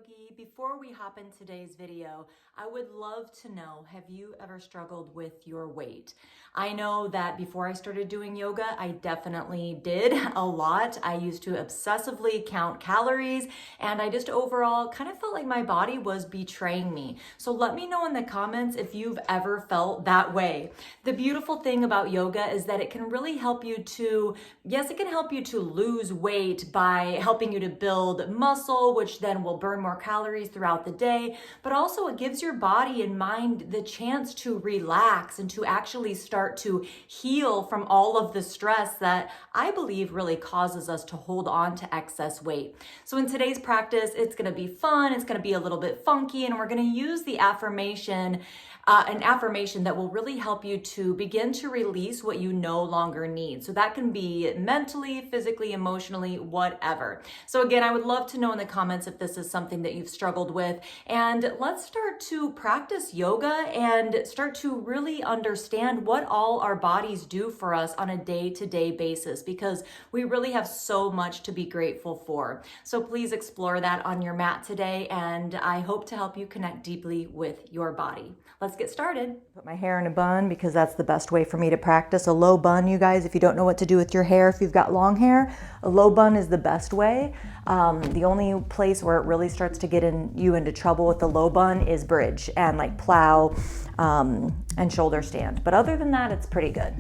Yogi. Before we hop in today's video, I would love to know, have you ever struggled with your weight? I know that before I started doing yoga, I definitely did a lot. I used to obsessively count calories, and I just overall kind of felt like my body was betraying me. So let me know in the comments if you've ever felt that way. The beautiful thing about yoga is that it can really help you to, yes, it can help you to lose weight by helping you to build muscle, which then will burn more calories throughout the day, but also it gives your body and mind the chance to relax and to actually start to heal from all of the stress that I believe really causes us to hold on to excess weight. So in today's practice, it's going to be fun, it's going to be a little bit funky, and we're going to use the affirmation, an affirmation that will really help you to begin to release what you no longer need. So that can be mentally, physically, emotionally, whatever. So again, I would love to know in the comments if this is something that you've struggled with. And let's start to practice yoga and start to really understand what all our bodies do for us on a day-to-day basis, because we really have so much to be grateful for. So please explore that on your mat today, and I hope to help you connect deeply with your body. Let's get started. Put my hair in a bun because that's the best way for me to practice. A low bun, you guys, if you don't know what to do with your hair, if you've got long hair, a low bun is the best way. The only place where it really starts to get you into trouble with the low bun is bridge and like plow and shoulder stand. But other than that, it's pretty good.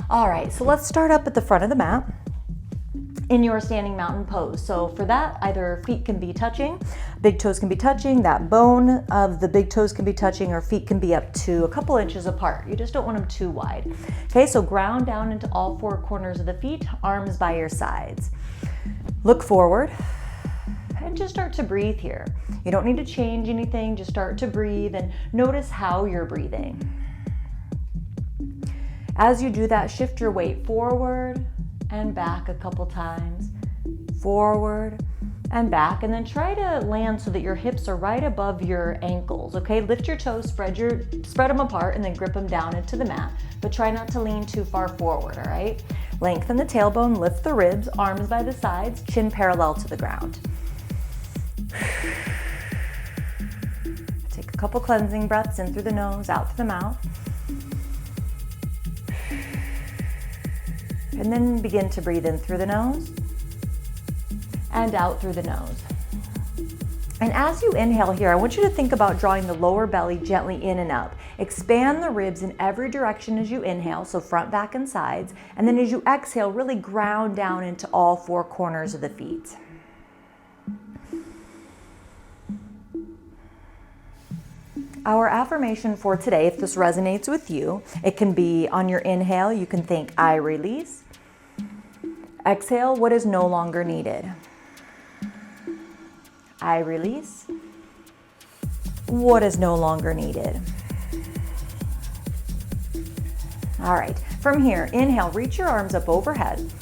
All right, so let's start up at the front of the mat in your standing mountain pose. So for that, either feet can be touching, big toes can be touching, that bone of the big toes can be touching, or feet can be up to a couple inches apart. You just don't want them too wide. Okay, so ground down into all four corners of the feet, arms by your sides. Look forward and just start to breathe here. You don't need to change anything, just start to breathe and notice how you're breathing. As you do that, shift your weight forward and back a couple times, forward and back, and then try to land so that your hips are right above your ankles, okay? Lift your toes, spread them apart, and then grip them down into the mat, but try not to lean too far forward, all right? Lengthen the tailbone, lift the ribs, arms by the sides, chin parallel to the ground. Take a couple cleansing breaths in through the nose, out through the mouth. And then begin to breathe in through the nose and out through the nose. And as you inhale here, I want you to think about drawing the lower belly gently in and up. Expand the ribs in every direction as you inhale, so front, back, and sides. And then as you exhale, really ground down into all four corners of the feet. Our affirmation for today, if this resonates with you, it can be on your inhale, you can think, I release. Exhale, what is no longer needed. I release. What is no longer needed. All right, from here, inhale, reach your arms up overhead.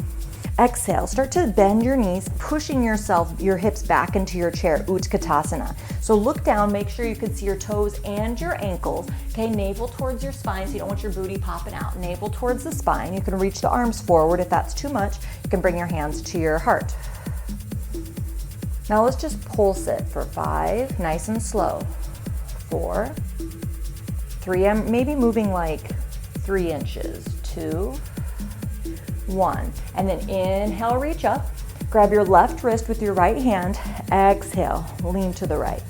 Exhale, start to bend your knees, pushing your hips back into your chair, Utkatasana. So look down, make sure you can see your toes and your ankles. Okay, navel towards your spine, so you don't want your booty popping out. Navel towards the spine. You can reach the arms forward. If that's too much, you can bring your hands to your heart. Now let's just pulse it for 5, nice and slow. 4, 3, I'm maybe moving like 3 inches. 2, 1, and then inhale, reach up, grab your left wrist with your right hand, exhale, lean to the right.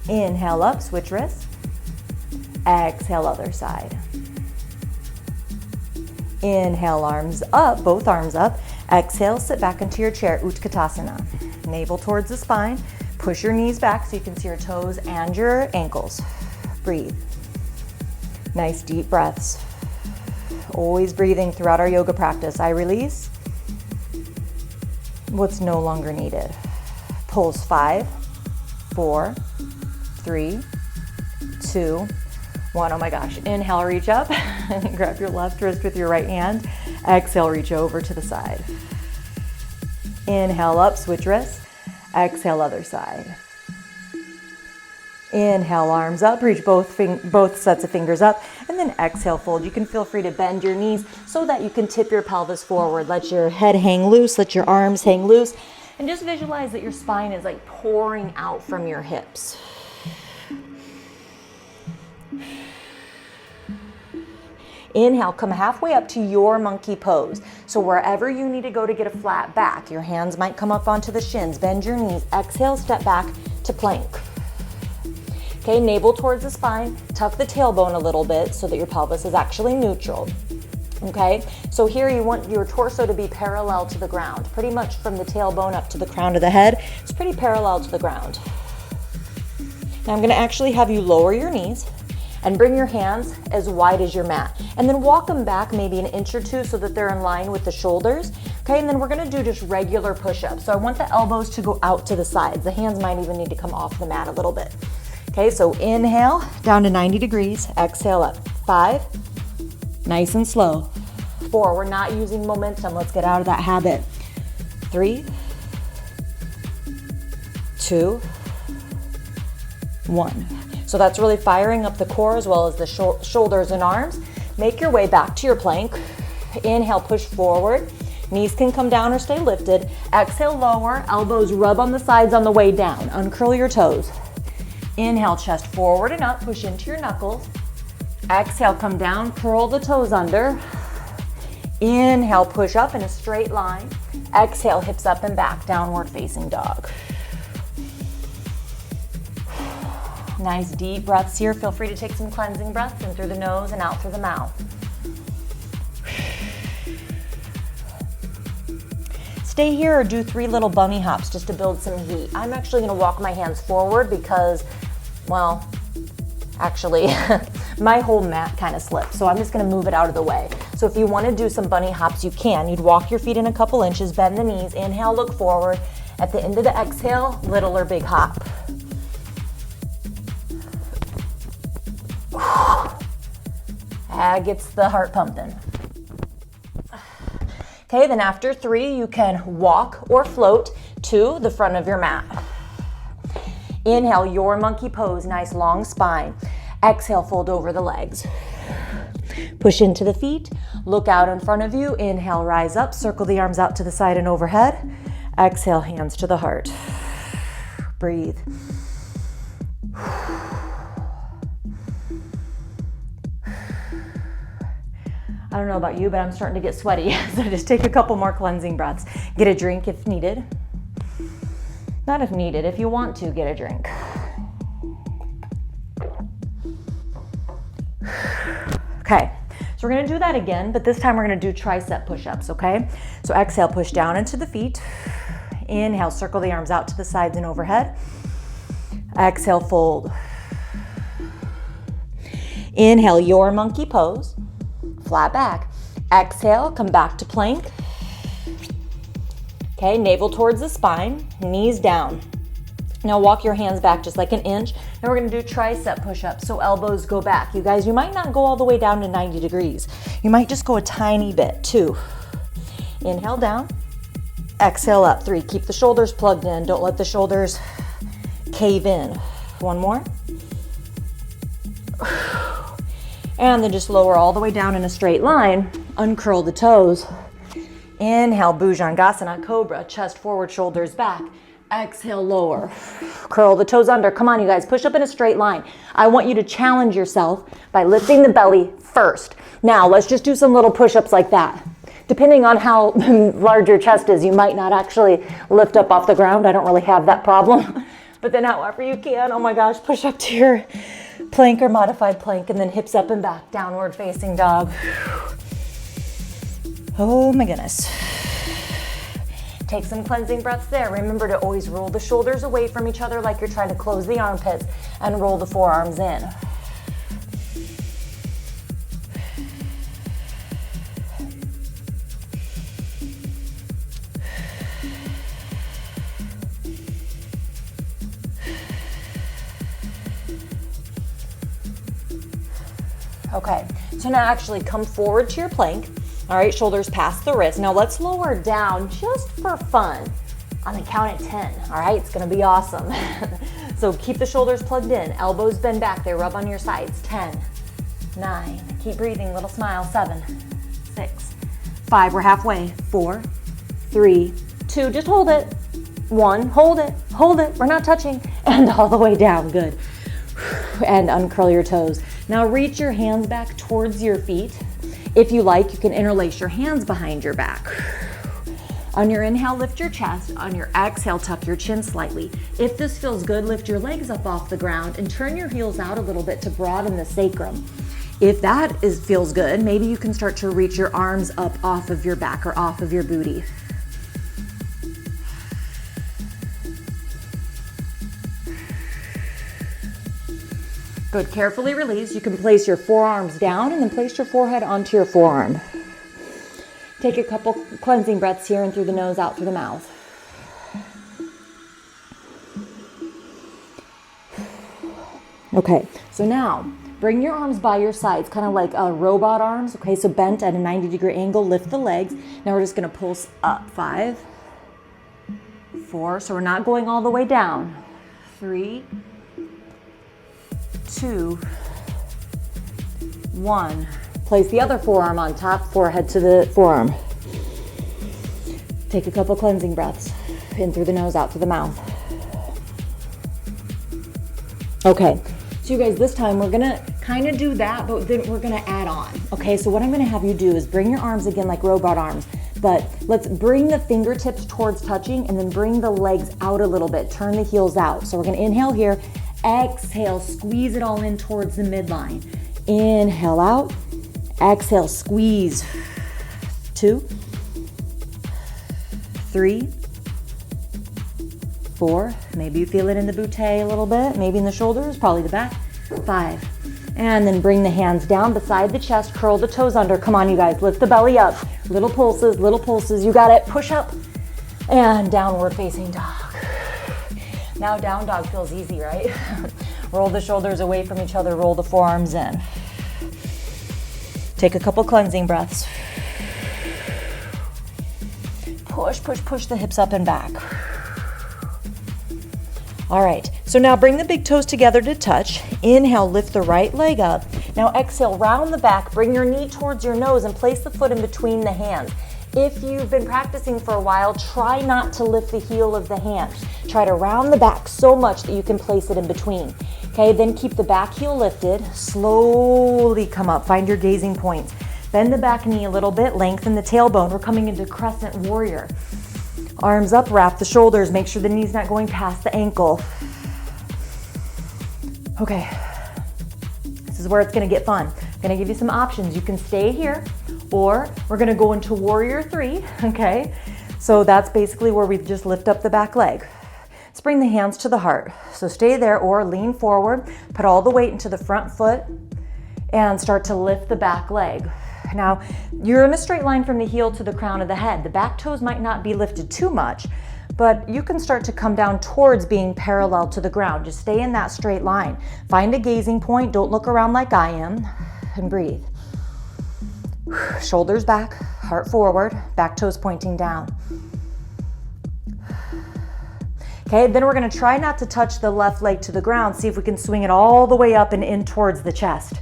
Inhale up, switch wrists, exhale, other side. Inhale, arms up, both arms up, exhale, sit back into your chair, Utkatasana. Navel towards the spine, push your knees back so you can see your toes and your ankles. Breathe. Nice deep breaths. Always breathing throughout our yoga practice. I release what's no longer needed. Pulse 5, 4, 3, 2, 1. Oh my gosh. Inhale, reach up and grab your left wrist with your right hand. Exhale, reach over to the side. Inhale up, switch wrists. Exhale, other side. Inhale, arms up, reach both sets of fingers up, and then exhale, fold. You can feel free to bend your knees so that you can tip your pelvis forward. Let your head hang loose, let your arms hang loose, And just visualize that your spine is like pouring out from your hips. Inhale, come halfway up to your monkey pose. So wherever you need to go to get a flat back, your hands might come up onto the shins, bend your knees, exhale, step back to plank. Okay, navel towards the spine, tuck the tailbone a little bit so that your pelvis is actually neutral. Okay, so here you want your torso to be parallel to the ground, pretty much from the tailbone up to the crown of the head. It's pretty parallel to the ground. Now I'm gonna actually have you lower your knees and bring your hands as wide as your mat. And then walk them back maybe an inch or two so that they're in line with the shoulders. Okay, and then we're gonna do just regular push-ups. So I want the elbows to go out to the sides. The hands might even need to come off the mat a little bit. Okay, so inhale, down to 90 degrees. Exhale up, 5, nice and slow. 4, we're not using momentum. Let's get out of that habit. 3, 2, 1. So that's really firing up the core as well as the shoulders and arms. Make your way back to your plank. Inhale, push forward. Knees can come down or stay lifted. Exhale, lower. Elbows rub on the sides on the way down. Uncurl your toes. Inhale, chest forward and up. Push into your knuckles. Exhale, come down. Curl the toes under. Inhale, push up in a straight line. Exhale, hips up and back. Downward facing dog. Nice deep breaths here. Feel free to take some cleansing breaths in through the nose and out through the mouth. Stay here or do 3 little bunny hops just to build some heat. I'm actually gonna walk my hands forward because, well, actually, my whole mat kind of slipped. So I'm just gonna move it out of the way. So if you wanna do some bunny hops, you can. You'd walk your feet in a couple inches, bend the knees, inhale, look forward. At the end of the exhale, little or big hop. That gets the heart pumping. Okay, then after 3, you can walk or float to the front of your mat. Inhale, your monkey pose, nice long spine. Exhale, fold over the legs. Push into the feet, look out in front of you. Inhale, rise up, circle the arms out to the side and overhead. Exhale, hands to the heart. Breathe. I don't know about you, but I'm starting to get sweaty. So just take a couple more cleansing breaths. Get a drink if needed. Not if needed, if you want to, get a drink. Okay, so we're gonna do that again, but this time we're gonna do tricep push-ups, okay? So exhale, push down into the feet. Inhale, circle the arms out to the sides and overhead. Exhale, fold. Inhale, your monkey pose. Flat back. Exhale, come back to plank. Okay, navel towards the spine, knees down. Now walk your hands back just like an inch. Now we're gonna do tricep push-ups, so elbows go back. You guys, you might not go all the way down to 90 degrees. You might just go a tiny bit. 2. Inhale down. Exhale up. 3. Keep the shoulders plugged in. Don't let the shoulders cave in. 1 more. And then just lower all the way down in a straight line. Uncurl the toes. Inhale, Bhujangasana, Cobra, chest forward, shoulders back. Exhale, lower. Curl the toes under. Come on, you guys, push up in a straight line. I want you to challenge yourself by lifting the belly first. Now, let's just do some little push-ups like that. Depending on how large your chest is, you might not actually lift up off the ground. I don't really have that problem. But then however you can, oh my gosh, push up to your plank or modified plank, and then hips up and back, downward facing dog. Oh my goodness. Take some cleansing breaths there. Remember to always roll the shoulders away from each other like you're trying to close the armpits, and roll the forearms in. Okay, so now actually come forward to your plank. All right, shoulders past the wrist. Now let's lower down just for fun on the count at 10. All right, it's gonna be awesome. So keep the shoulders plugged in, elbows bend back, they rub on your sides. 10, 9, keep breathing, little smile. 7, 6, 5, we're halfway. 4, 3, 2, just hold it. 1, hold it, we're not touching, and all the way down, good. And uncurl your toes. Now reach your hands back towards your feet. If you like, you can interlace your hands behind your back. On your inhale, lift your chest. On your exhale, tuck your chin slightly. If this feels good, lift your legs up off the ground and turn your heels out a little bit to broaden the sacrum. If that feels good, maybe you can start to reach your arms up off of your back or off of your booty. Good, carefully release. You can place your forearms down and then place your forehead onto your forearm. Take a couple cleansing breaths here in through the nose, out through the mouth. Okay, so now bring your arms by your sides, kind of like robot arms. Okay, so bent at a 90-degree angle, lift the legs. Now we're just gonna pulse up. 5, 4, so we're not going all the way down. 3, 2, 1. Place the other forearm on top, forehead to the forearm. Take a couple cleansing breaths. In through the nose, out through the mouth. Okay, so you guys, this time we're gonna kind of do that, but then we're gonna add on. Okay, so what I'm gonna have you do is bring your arms again like robot arms, but let's bring the fingertips towards touching and then bring the legs out a little bit. Turn the heels out. So we're gonna inhale here, exhale, squeeze it all in towards the midline. Inhale out. Exhale, squeeze. 2, 3, 4. Maybe you feel it in the butte a little bit, maybe in the shoulders, probably the back. 5. And then bring the hands down beside the chest, curl the toes under. Come on, you guys, lift the belly up. Little pulses, you got it. Push up and downward facing dog. Now down dog feels easy, right? Roll the shoulders away from each other, roll the forearms in. Take a couple cleansing breaths. Push the hips up and back. All right, so now bring the big toes together to touch. Inhale, lift the right leg up. Now exhale, round the back, bring your knee towards your nose and place the foot in between the hands. If you've been practicing for a while, try not to lift the heel of the hand. Try to round the back so much that you can place it in between. Okay, then keep the back heel lifted. Slowly come up, find your gazing points. Bend the back knee a little bit, lengthen the tailbone. We're coming into Crescent Warrior. Arms up, wrap the shoulders. Make sure the knee's not going past the ankle. Okay, this is where it's gonna get fun. I'm gonna give you some options. You can stay here, or we're gonna go into Warrior 3, okay? So that's basically where we just lift up the back leg. Let's bring the hands to the heart. So stay there or lean forward, put all the weight into the front foot, and start to lift the back leg. Now, you're in a straight line from the heel to the crown of the head. The back toes might not be lifted too much, but you can start to come down towards being parallel to the ground. Just stay in that straight line. Find a gazing point. Don't look around like I am, and breathe. Shoulders back, heart forward, back toes pointing down. Okay, then we're gonna try not to touch the left leg to the ground. See if we can swing it all the way up and in towards the chest.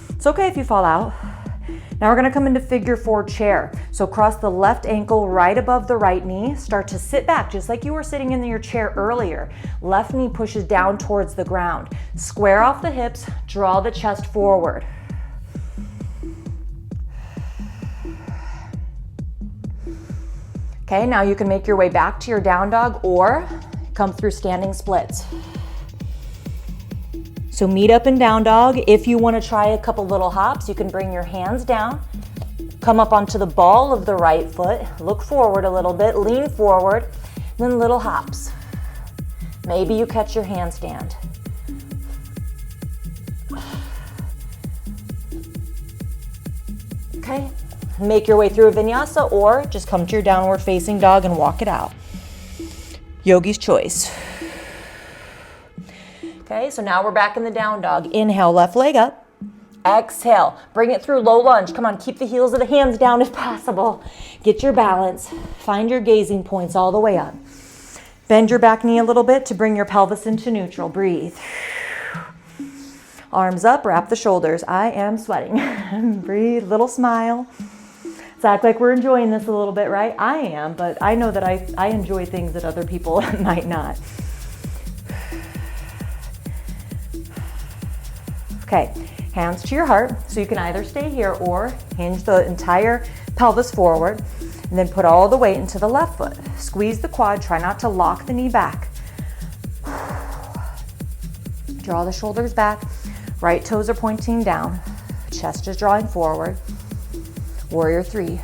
It's okay if you fall out. Now we're gonna come into figure 4 chair. So cross the left ankle right above the right knee. Start to sit back just like you were sitting in your chair earlier. Left knee pushes down towards the ground. Square off the hips, draw the chest forward. Okay, now you can make your way back to your down dog or come through standing splits. So meet up in down dog. If you want to try a couple little hops, you can bring your hands down, come up onto the ball of the right foot, look forward a little bit, lean forward, then little hops. Maybe you catch your handstand. Okay, make your way through a vinyasa or just come to your downward facing dog and walk it out. Yogi's choice. Okay, so now we're back in the down dog. Inhale, left leg up. Exhale, bring it through low lunge. Come on, keep the heels of the hands down if possible. Get your balance. Find your gazing points all the way up. Bend your back knee a little bit to bring your pelvis into neutral. Breathe. Arms up, wrap the shoulders. I am sweating. Breathe, little smile. Let's act like we're enjoying this a little bit, right? I am, but I know that I enjoy things that other people might not. Okay, hands to your heart. So you can either stay here or hinge the entire pelvis forward and then put all the weight into the left foot. Squeeze the quad, try not to lock the knee back. Draw the shoulders back. Right toes are pointing down. Chest is drawing forward. Warrior 3.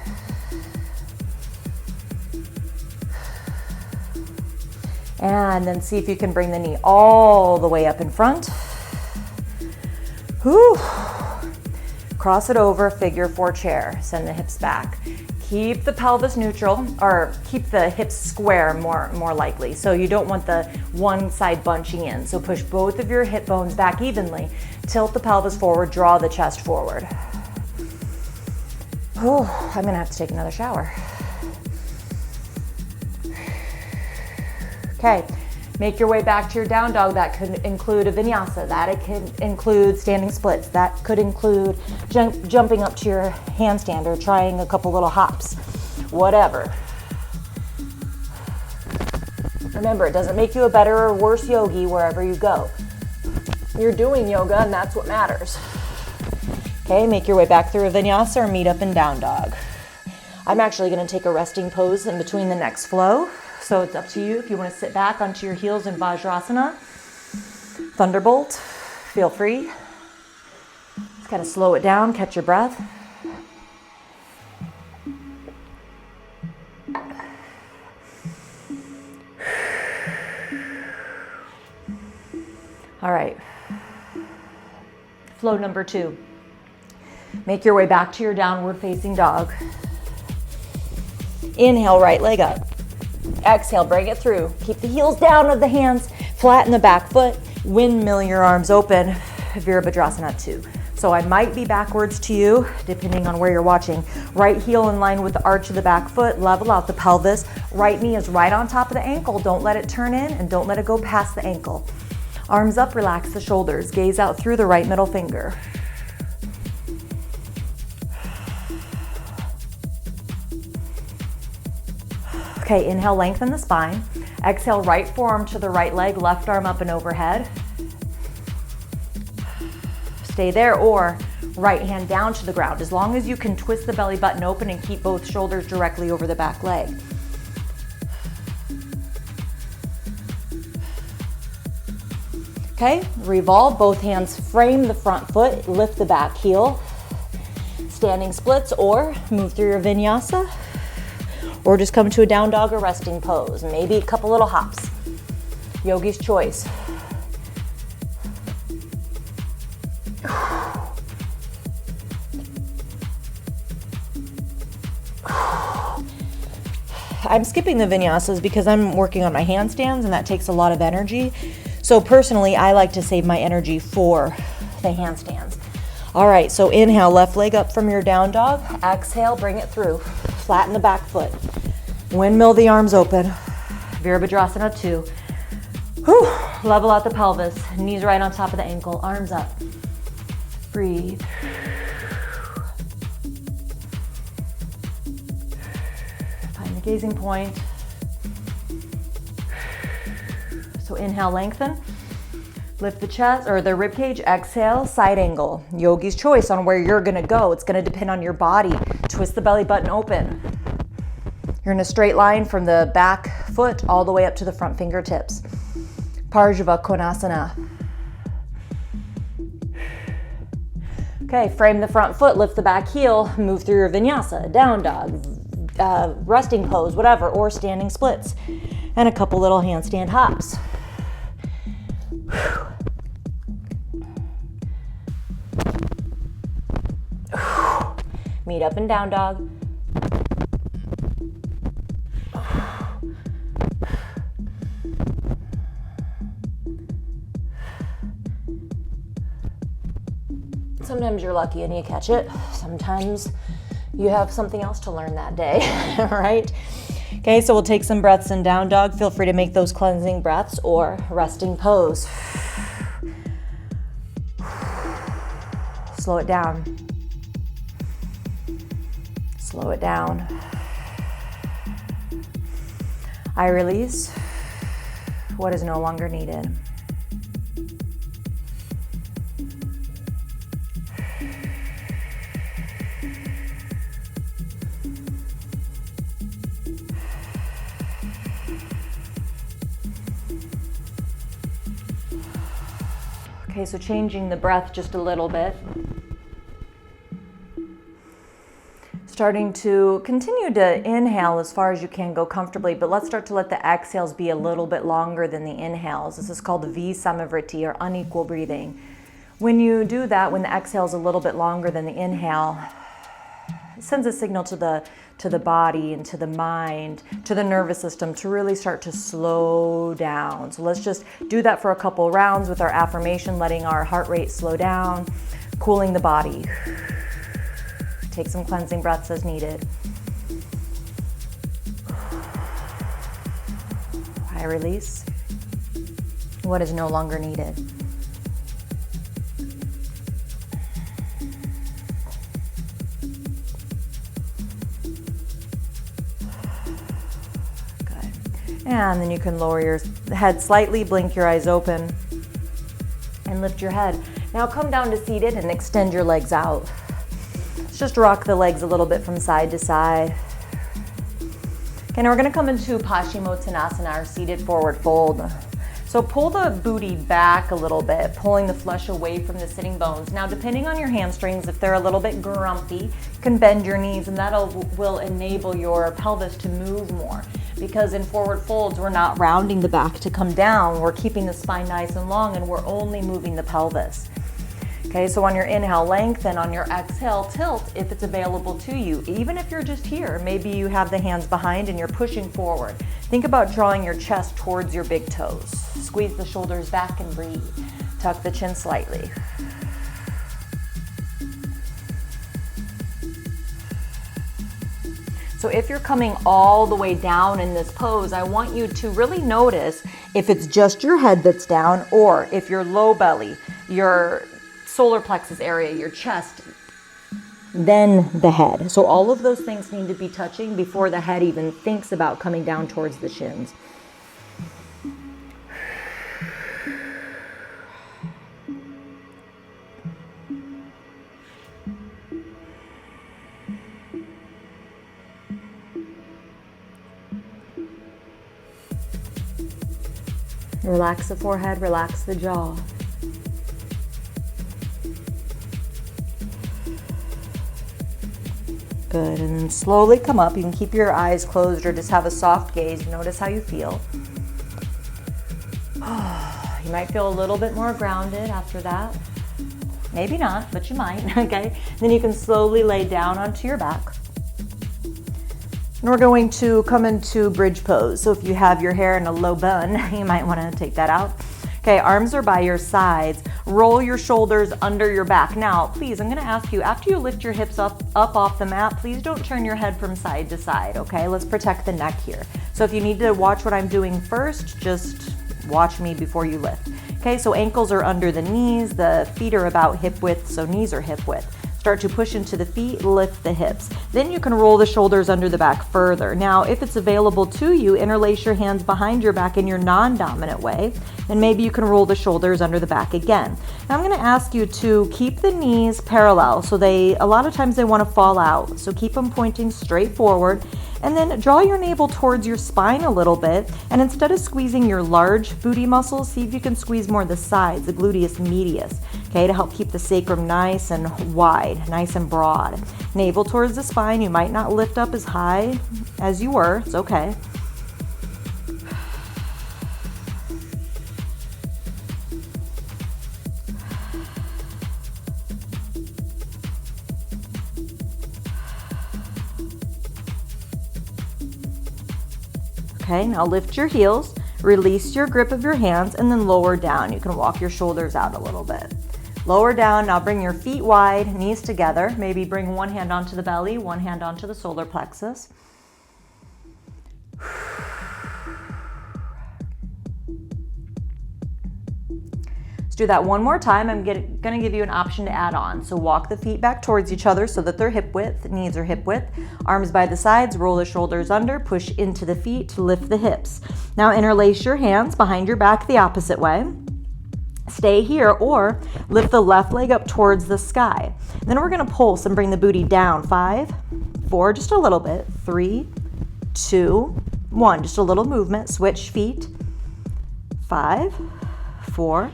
And then see if you can bring the knee all the way up in front. Whew. Cross it over, figure 4 chair. Send the hips back. Keep the pelvis neutral, or keep the hips square more likely. So you don't want the one side bunching in. So push both of your hip bones back evenly. Tilt the pelvis forward, draw the chest forward. Oh, I'm gonna have to take another shower. Okay, make your way back to your down dog. That could include a vinyasa. That it could include standing splits. That could include jumping up to your handstand or trying a couple little hops. Whatever. Remember, it doesn't make you a better or worse yogi wherever you go. You're doing yoga and that's what matters. Okay, make your way back through a vinyasa or meet up in down dog. I'm actually gonna take a resting pose in between the next flow. So it's up to you if you want to sit back onto your heels in Vajrasana, Thunderbolt, feel free. Just kind of slow it down, catch your breath. All right, flow number 2. Make your way back to your downward facing dog. Inhale, right leg up. Exhale, bring it through. Keep the heels down of the hands, flatten the back foot, windmill your arms open, Virabhadrasana 2. So I might be backwards to you, depending on where you're watching. Right heel in line with the arch of the back foot, level out the pelvis. Right knee is right on top of the ankle. Don't let it turn in and don't let it go past the ankle. Arms up, relax the shoulders. Gaze out through the right middle finger. Okay, inhale, lengthen the spine. Exhale, right forearm to the right leg, left arm up and overhead. Stay there, or right hand down to the ground, as long as you can twist the belly button open and keep both shoulders directly over the back leg. Okay, revolve, both hands frame the front foot, lift the back heel. Standing splits, or move through your vinyasa. Or just come to a down dog or resting pose. Maybe a couple little hops. Yogi's choice. I'm skipping the vinyasas because I'm working on my handstands and that takes a lot of energy. So personally, I like to save my energy for the handstands. All right, so inhale, left leg up from your down dog. Exhale, bring it through. Flatten the back foot. Windmill the arms open. Virabhadrasana 2. Whew. Level out the pelvis. Knees right on top of the ankle. Arms up. Breathe. Find the gazing point. So inhale, lengthen. Lift the chest or the rib cage. Exhale, side angle. Yogi's choice on where you're gonna go. It's gonna depend on your body. Twist the belly button open. You're in a straight line from the back foot all the way up to the front fingertips. Parjva Konasana. Okay, frame the front foot, lift the back heel, move through your vinyasa, down dog, resting pose, whatever, or standing splits, and a couple little handstand hops. Meet up in down dog. Sometimes you're lucky and you catch it. Sometimes you have something else to learn that day, right? Okay, so we'll take some breaths in down dog. Feel free to make those cleansing breaths or resting pose. Slow it down. Slow it down. I release what is no longer needed. Okay, so changing the breath just a little bit. Starting to continue to inhale as far as you can, go comfortably, but let's start to let the exhales be a little bit longer than the inhales. This is called the V-samavriti, or unequal breathing. When you do that, when the exhale is a little bit longer than the inhale, it sends a signal to the body and to the mind, to the nervous system to really start to slow down. So let's just do that for a couple rounds with our affirmation, letting our heart rate slow down, cooling the body. Take some cleansing breaths as needed. I release what is no longer needed. Good. And then you can lower your head slightly, blink your eyes open, and lift your head. Now come down to seated and extend your legs out. Just rock the legs a little bit from side to side. Okay, now we're going to come into Paschimottanasana, or seated forward fold. So pull the booty back a little bit, pulling the flesh away from the sitting bones. Now, depending on your hamstrings, if they're a little bit grumpy, you can bend your knees, and that will enable your pelvis to move more. Because in forward folds, we're not rounding the back to come down. We're keeping the spine nice and long, and we're only moving the pelvis. Okay, so on your inhale, lengthen. On your exhale, tilt if it's available to you. Even if you're just here, maybe you have the hands behind and you're pushing forward. Think about drawing your chest towards your big toes. Squeeze the shoulders back and breathe. Tuck the chin slightly. So if you're coming all the way down in this pose, I want you to really notice if it's just your head that's down, or if your low belly, your solar plexus area, your chest, then the head. So all of those things need to be touching before the head even thinks about coming down towards the shins. Relax the forehead, relax the jaw. Good, and then slowly come up. You can keep your eyes closed or just have a soft gaze. Notice how you feel. You might feel a little bit more grounded after that. Maybe not, but you might, okay? Then you can slowly lay down onto your back. And we're going to come into bridge pose. So if you have your hair in a low bun, you might want to take that out. Okay, arms are by your sides. Roll your shoulders under your back. Now, please, I'm gonna ask you, after you lift your hips up off the mat, please don't turn your head from side to side, okay? Let's protect the neck here. So if you need to watch what I'm doing first, just watch me before you lift. Okay, so ankles are under the knees, the feet are about hip width, so knees are hip width. Start to push into the feet, lift the hips. Then you can roll the shoulders under the back further. Now, if it's available to you, interlace your hands behind your back in your non-dominant way, and maybe you can roll the shoulders under the back again. Now, I'm gonna ask you to keep the knees parallel. So a lot of times they wanna fall out. So keep them pointing straight forward. And then draw your navel towards your spine a little bit. And instead of squeezing your large booty muscles, see if you can squeeze more the sides, the gluteus medius, okay, to help keep the sacrum nice and wide, nice and broad. Navel towards the spine. You might not lift up as high as you were. It's okay. Okay, now lift your heels, release your grip of your hands, and then lower down. You can walk your shoulders out a little bit. Lower down, now bring your feet wide, knees together. Maybe bring one hand onto the belly, one hand onto the solar plexus. Let's do that one more time. I'm going to give you an option to add on. So walk the feet back towards each other so that they're hip width, knees are hip width, arms by the sides, roll the shoulders under, push into the feet to lift the hips. Now interlace your hands behind your back the opposite way. Stay here or lift the left leg up towards the sky. Then we're going to pulse and bring the booty down. 5, 4, just a little bit. 3, 2, 1. Just a little movement. Switch feet. 5, 4,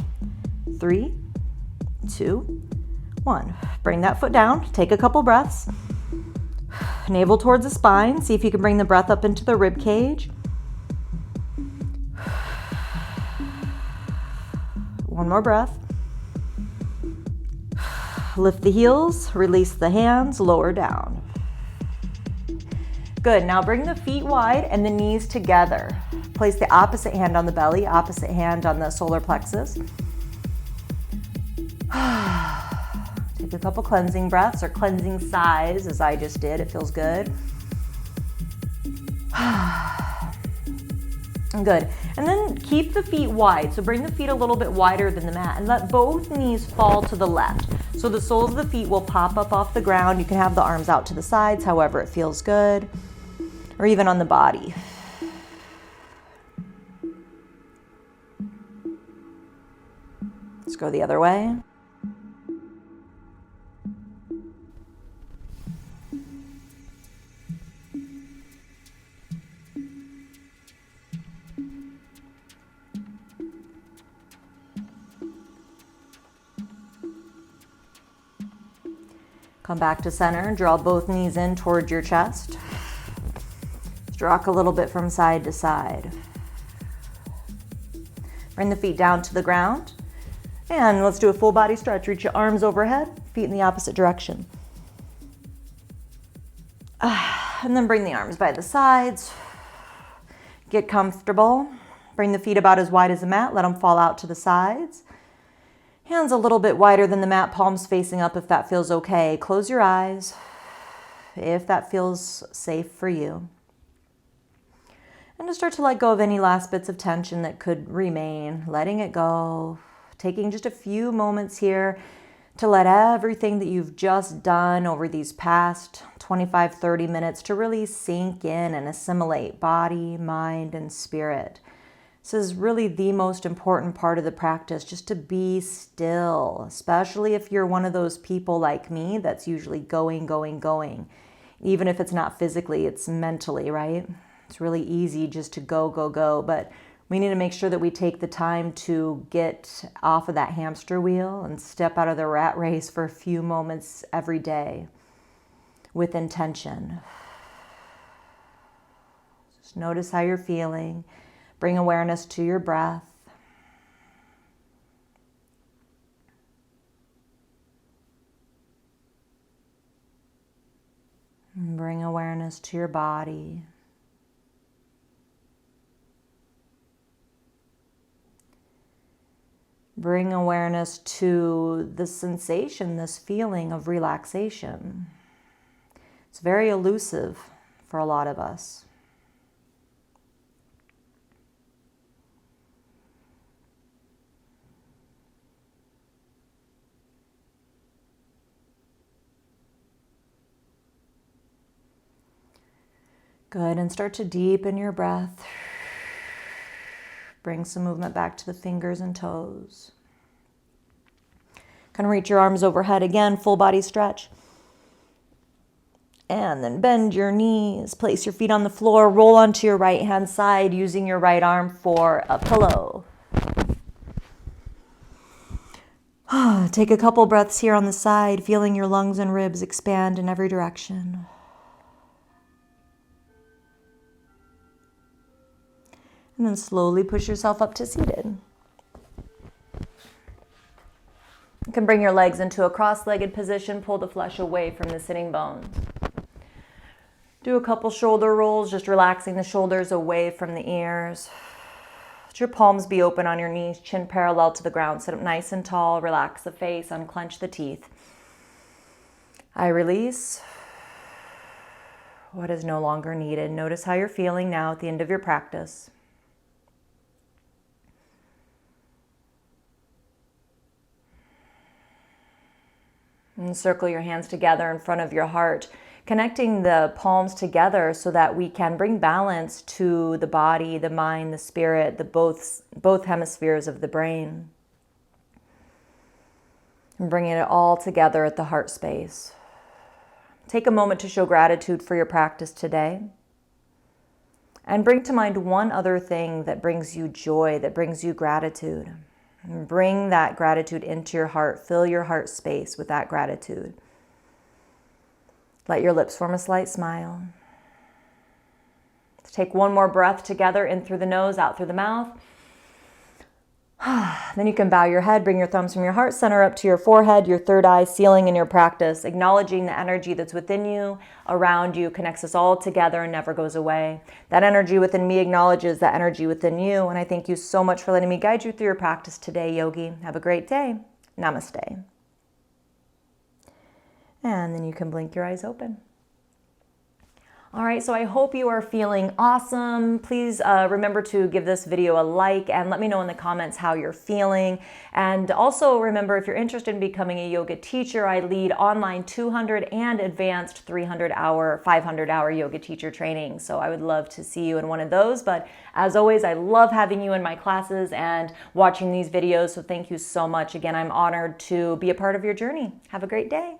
3, 2, 1. Bring that foot down. Take a couple breaths. Navel towards the spine. See if you can bring the breath up into the rib cage. One more breath. Lift the heels, release the hands, lower down. Good. Now bring the feet wide and the knees together. Place the opposite hand on the belly, opposite hand on the solar plexus. Take a couple cleansing breaths or cleansing sighs as I just did. It feels good. Good. And then keep the feet wide. So bring the feet a little bit wider than the mat and let both knees fall to the left. So the soles of the feet will pop up off the ground. You can have the arms out to the sides, however it feels good, or even on the body. Let's go the other way. Come back to center, draw both knees in toward your chest. Rock a little bit from side to side. Bring the feet down to the ground. And let's do a full body stretch. Reach your arms overhead, feet in the opposite direction. And then bring the arms by the sides. Get comfortable. Bring the feet about as wide as the mat. Let them fall out to the sides. Hands a little bit wider than the mat, palms facing up if that feels okay. Close your eyes if that feels safe for you. And just start to let go of any last bits of tension that could remain, letting it go. Taking just a few moments here to let everything that you've just done over these past 25, 30 minutes to really sink in and assimilate body, mind, and spirit. This is really the most important part of the practice, just to be still, especially if you're one of those people like me that's usually going. Even if it's not physically, it's mentally, right? It's really easy just to go, but we need to make sure that we take the time to get off of that hamster wheel and step out of the rat race for a few moments every day with intention. Just notice how you're feeling. Bring awareness to your breath. And bring awareness to your body. Bring awareness to the sensation, this feeling of relaxation. It's very elusive for a lot of us. Good, and start to deepen your breath. Bring some movement back to the fingers and toes. Kind of reach your arms overhead again, full body stretch. And then bend your knees, place your feet on the floor, roll onto your right hand side using your right arm for a pillow. Take a couple breaths here on the side, feeling your lungs and ribs expand in every direction. And then slowly push yourself up to seated. You can bring your legs into a cross-legged position, pull the flesh away from the sitting bones. Do a couple shoulder rolls, just relaxing the shoulders away from the ears. Let your palms be open on your knees, chin parallel to the ground. Sit up nice and tall, relax the face, unclench the teeth. I release what is no longer needed. Notice how you're feeling now at the end of your practice. And circle your hands together in front of your heart, connecting the palms together so that we can bring balance to the body, the mind, the spirit, both hemispheres of the brain. And bringing it all together at the heart space. Take a moment to show gratitude for your practice today. And bring to mind one other thing that brings you joy, that brings you gratitude. And bring that gratitude into your heart. Fill your heart space with that gratitude. Let your lips form a slight smile. Take one more breath together, in through the nose, out through the mouth. Then you can bow your head, bring your thumbs from your heart center up to your forehead, your third eye, ceiling in your practice, acknowledging the energy that's within you, around you, connects us all together and never goes away. That energy within me acknowledges that energy within you, and I thank you so much for letting me guide you through your practice today, yogi. Have a great day. Namaste. And then you can blink your eyes open. All right, so I hope you are feeling awesome. Please remember to give this video a like and let me know in the comments how you're feeling. And also remember, if you're interested in becoming a yoga teacher, I lead online 200 and advanced 300-hour, 500-hour yoga teacher training. So I would love to see you in one of those. But as always, I love having you in my classes and watching these videos. So thank you so much. Again, I'm honored to be a part of your journey. Have a great day.